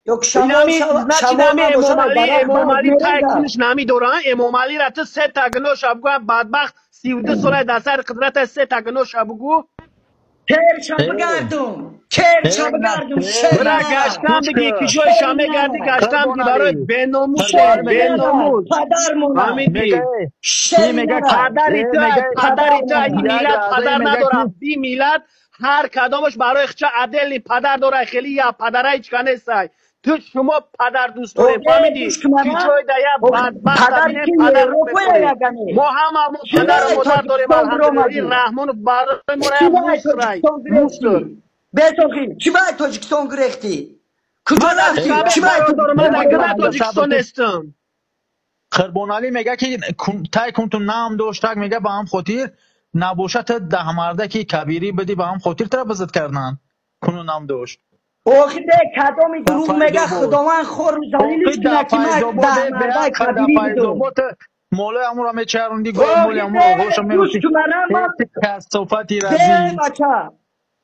Yok şaval Nami znači şaval nami boşa da امام barak علی تای nerede? کنش نامی دوران امام علی رات سه تاگنو شبگو بدبخت 32 سال در سر قدرت سه تاگنو شبگو Ker şabı Hey, gardım. Ker hey, şabı gardım. برا Şernara. گشتم Kushka, بگی کی جای شامه گردی Şernara. گشتم بگی برای Karbonari, بناموسه Karbonari mega, Şernara. بناموس Padar mona. mega, فهمیدی he mega ki, Şernara. mega, Padar پدری تا این mona. ya میلاد gaza پدر mega نداره ki, بی میلاد هر کدامش برای چه عدلی پدر داره خیلی یا پدرای چکنه سای تو شما پدر دوست داری Oge فهمیدی کی düşmana. جای دیا O بدبخت padar بینه ki پدر Avrupa'ya میخوری yagani. ما هم پدر و Şivay مادر داریم Tojikistan الحمدلله gromadi. این رحمان برای ما Şivay موسرای Tojikistan موسر grechti. Betoki. Şivay Tojikistan grechti. من در Kujolakti. سابق hey, Şivay برادر من hey در Tojikistan mega, گناه ya gromadi. تاجیکستان sabr استم خربونالی میگه که تای کنتون نام دوشتک میگه با هم خاطر نباشت ده مرده که کبیری بدی با هم خاطر تر بزد کردن کنون نام دوشت Oxide kadomi در dروغ فیض مگه آباد خداوند خور زلیلیش اوقی در کنه که فیض من آباد ده به مرده حق در کبیری فیض بدم. آباد مولا امورا میچروندی گوی مولی Oxide امورا غوش گوش میروسی کنم من ایت کسافتی ده رزی بچه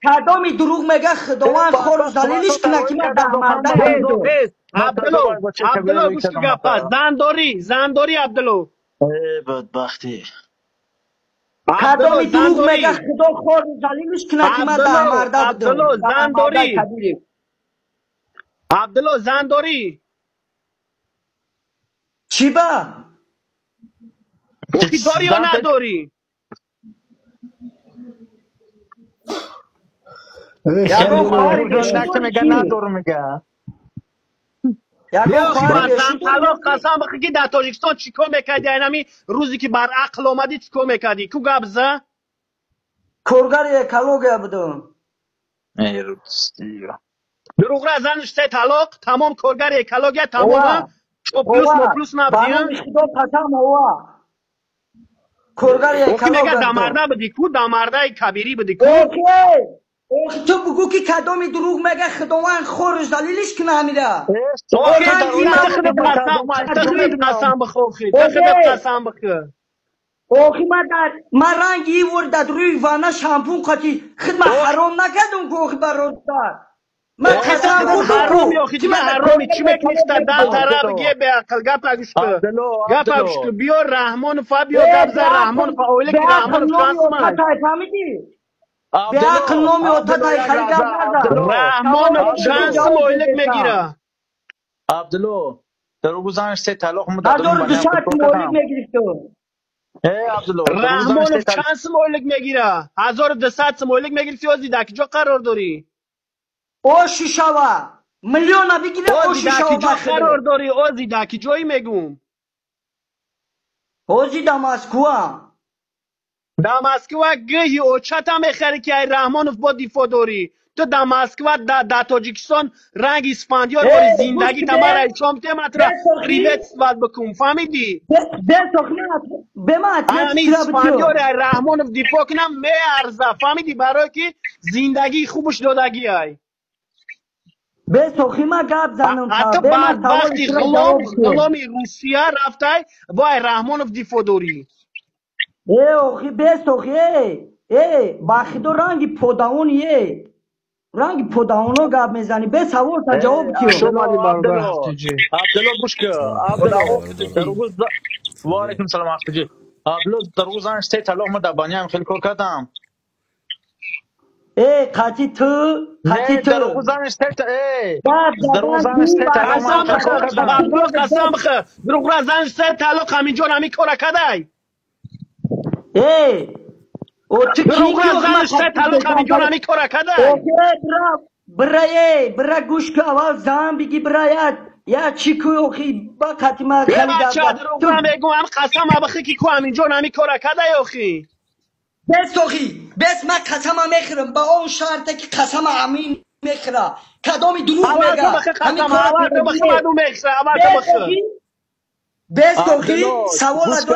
kadomi dروغ مگه ای خداوند خور بدبخت خدا تو زلیلیش کنه که تقوی من کردم ده دخترم مرده بدم بس دو بدم. بس من تا تو باید عبدالله بچه کبیره عبدالله روی گوش که کردم گپ هست نتا زنداری عبدالله ای بدبختی عبدالله kadomi dروغ مگه زنداری خدا خور زلیلیش کنه که من ده عبدالله مرده بدم. عبدالله ده مرده زنداری کبیری. عبدالله زنداری چی با؟ اوکی داری یا زن نداری یگو خیلی خواهر مجبور شدن بشی نکته داری میگه چی؟ ندارم میگه یگو بیا اخی خواهر بر بشی زن داری طلاق یکی؟ قسم بخی که در تاجیکستان چیکار میکردی اینمی روزی که بر عقل آمدی چیکار میکردی کو گبزه کرگر یکلوگه بدم. ای روستی دروغ را زنش سه طلاق تمام کارگر کلاگه تمام اوه چوپلوس اوه مپلوس نبدی بانم اشتو قسم اوه کرگر اوکی یکلو میگه گردم. دمرده بدی کو دمرده کبیری بدی کو اوکی اوکی تو بگو که کدامی دروغ مگه خداوند خورش دلیلش کنه همیره. صحبت اوکی تو اوکی در روی اینا ایمان کردن تخدت من قسم کردم من تخدت میدونم قسم بخوخی تخدت اوکی قسم بخی اوکی من رنگی ورد روی وانه شامپون قطی خدمت اوکی حرام نکردم که اوکی برادر. من اوکی قسم تخدت خودم حرام کو یا اخی که دیمه من در حرامی چی کرگر میکنی یکلو ختا ده گردم. طرف عبدالله بگیه به عقل گپ گوش که گپ گوش که عبدالله بیا رحمان فا بیا به گبزه رحمان فا اویله به که عقل رحمان نومی شانس مای اوتاتای فهمیدی؟ به عقل عبدالله نومی عبدالله اوتاتای یک خریدم لحظه نزد. عبدالله رحمان سوال تو شانس عبدالله جواب اویلک بده میگیره عبدالله در رو گذاشت سه طلاق مو دادم هزار دو بنیام ساعت کار مولد کردم میگیری تو. عبدالله در رو گذاشت سه رحمانوف طلاق چند سمولک میگیره 1200 سمولک میگیری فیازی در کجا قرار داری او شیشاوا میلیون بگیره او اوزی در شیشاوا کجا قرار بخره. داری اوزی در کجایی میگم اوزی داماسکو. دمسکو گهی او چتا میخری که ای رحمانوف با دیفا داری تو دمسکو در تاجیکستان رنگ اسفندیار باری ای گوش زندگی تمام بده. رای چام به تمتر سخی پریوت سوال بکن فهمیدی به سخی به ما اتیت همی چرا اسفندیار بتیو. ای رحمانوف دیفا کنم میارزه فهمیدی برای که زندگی خوبش دادگی ای به سخی ما گپ زنم تا حتی به ما سوال بدبختی چرا جواب غلام بتیو. روسیه رفته وای رحمانوف دیفودوری ای اوخی به سخی ای باخی دو رنگی پوداون یه رنگی پوداونو گپ میزنی به سوال تا جواب بتیو. شما علی عبدالله برادر عبدالله هفتجی عبدالله گوش که خدا عبدالله در رو حافظی و علیکم سلام اختجی عبدالله در رو گذاشت سه طلاق مو در بنیام خیلی کار کردم ای قاطی نه در رو تو گذاشت سه گپ در رو زدن گذاشت تو سه طلاق باخی من قسم خیلی کار بخور شهر کردم عبدالله قسم شهر بخور دروغ را زن سه تعلق همینجا نمی کنه کدای ای او تو دروغ کینگی را وقت ما زن سه تکلیف تعلق بزن همینجا پر. نمی کنه کدای اوکی برا گوش که اول زن بگی برایت یا چی که اوکی با قطعی یه خیلی گپ بچه زد دروغ تو. را میگم هم قسم بخی که کو همینجا نمی کنه کدای اخی بس اوخی بس من قسم میخورم با اون شرطه که قسم امین میخوره کدامی دروغ اول تو میگه بخی همین قسم کارا اول تو بخی پیرگیه. بعدو میخشه اول تو بس بخی اوخی بس اوخی عبدالله سوال گوش از